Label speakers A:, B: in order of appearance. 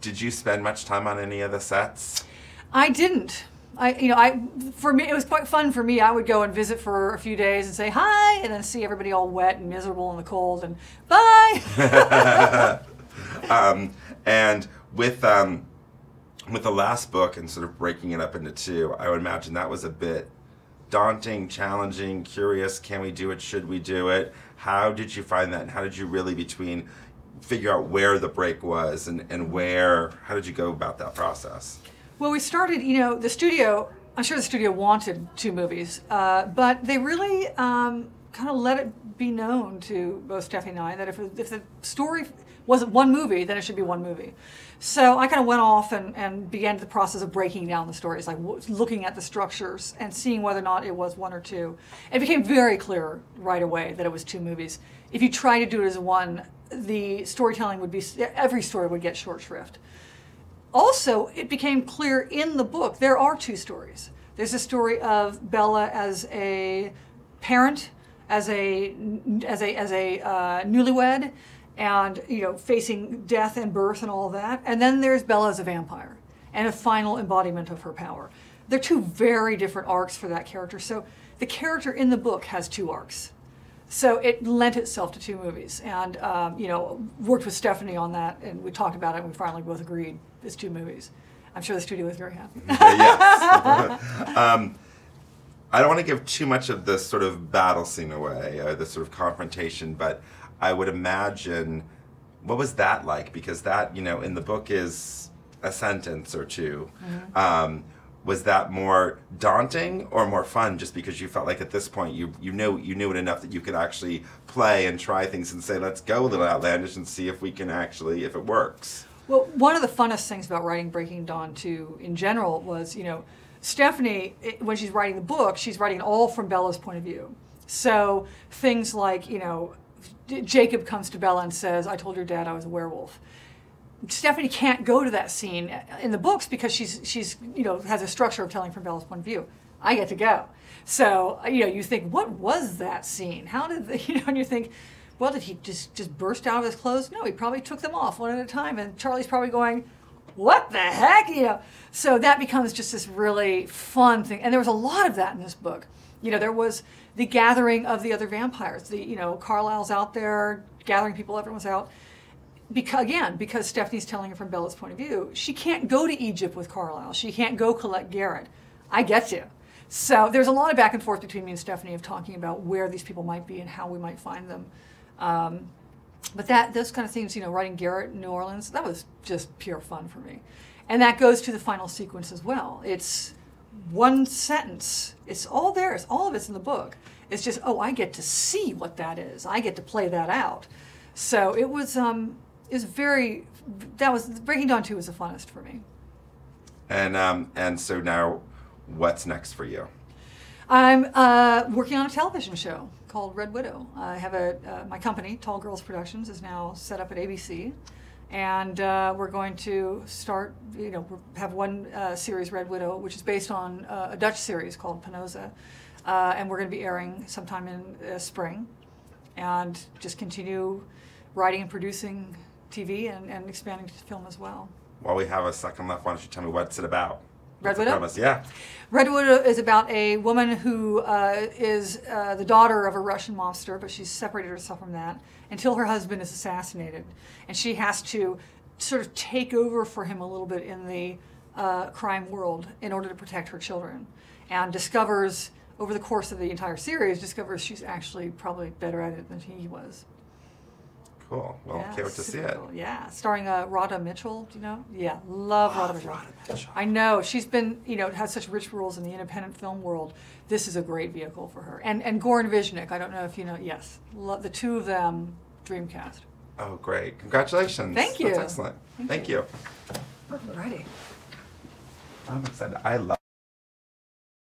A: Did you spend much time on any of the sets?
B: I didn't. For me, it was quite fun for me. I would go and visit for a few days and say hi, and then see everybody all wet and miserable in the cold, and bye.
A: And with the last book and sort of breaking it up into two, I would imagine that was a bit daunting, challenging, curious. Can we do it? Should we do it? How did you find that? And how did you really figure out where the break was and how did you go about that process?
B: Well, we started, the studio, I'm sure the studio wanted 2 movies, but they really kind of let it be known to both Stephenie and I that if the story wasn't 1 movie, then it should be 1 movie. So I kind of went off and began the process of breaking down the stories, like looking at the structures and seeing whether or not it was 1 or 2. It became very clear right away that it was 2 movies. If you try to do it as 1, the storytelling would be, every story would get short shrift. Also, it became clear in the book there are 2 stories. There's a story of Bella as a parent, as a newlywed, and facing death and birth and all of that. And then there's Bella as a vampire and a final embodiment of her power. They're 2 very different arcs for that character. So the character in the book has 2 arcs. So it lent itself to 2 movies, and worked with Stephenie on that, and we talked about it, and we finally both agreed it's 2 movies. I'm sure the studio was very happy.
A: Yes. I don't want to give too much of the sort of battle scene away, the sort of confrontation, but I would imagine, what was that like? Because that, in the book is a sentence or 2. Mm-hmm. Was that more daunting or more fun just because you felt like at this point you knew it enough that you could actually play and try things and say, let's go a little outlandish and see if we can actually, if it works?
B: Well, one of the funnest things about writing Breaking Dawn 2 in general was, Stephenie, when she's writing the book, she's writing all from Bella's point of view. So things like, Jacob comes to Bella and says, I told your dad I was a werewolf. Stephenie can't go to that scene in the books because she's has a structure of telling from Bella's point of view. I get to go. So, you think, what was that scene? How did and you think, well, did he just burst out of his clothes? No, he probably took them off one at a time, and Charlie's probably going, what the heck? So that becomes just this really fun thing. And there was a lot of that in this book. There was the gathering of the other vampires. Carlisle's out there gathering people, everyone's out. Because Stephenie's telling her from Bella's point of view, she can't go to Egypt with Carlisle. She can't go collect Garrett. I get you. So there's a lot of back and forth between me and Stephenie of talking about where these people might be and how we might find them. But those kind of things, writing Garrett in New Orleans, that was just pure fun for me. And that goes to the final sequence as well. It's 1 sentence. It's all there. All of it's in the book. It's just, I get to see what that is. I get to play that out. So it was Breaking Dawn 2 was the funnest for me.
A: And so now, what's next for you?
B: I'm working on a television show called Red Widow. I have my company, Tall Girls Productions, is now set up at ABC, and we're going to start. Have 1 series, Red Widow, which is based on a Dutch series called Penosa, and we're going to be airing sometime in spring, and just continue writing and producing TV and expanding to film as well.
A: While we have a second left, why don't you tell me what's it about?
B: Red Widow?
A: Yeah.
B: Red Widow is about a woman who is the daughter of a Russian mobster, but she's separated herself from that until her husband is assassinated. And she has to sort of take over for him a little bit in the crime world in order to protect her children. And discovers, over the course of the entire series, she's actually probably better at it than he was.
A: Cool. Well,
B: yeah,
A: can't wait to see it.
B: Cool. Yeah, starring Radha Mitchell. Do you know? Yeah, love Radha Mitchell.
A: Radha Mitchell.
B: I know she's been, has such rich roles in the independent film world. This is a great vehicle for her. And Goran Visnik. I don't know if you know. Yes, the 2 of them, Dreamcast.
A: Oh, great! Congratulations.
B: Thank you.
A: That's excellent. Thank you.
B: Alrighty.
A: I'm excited. I love.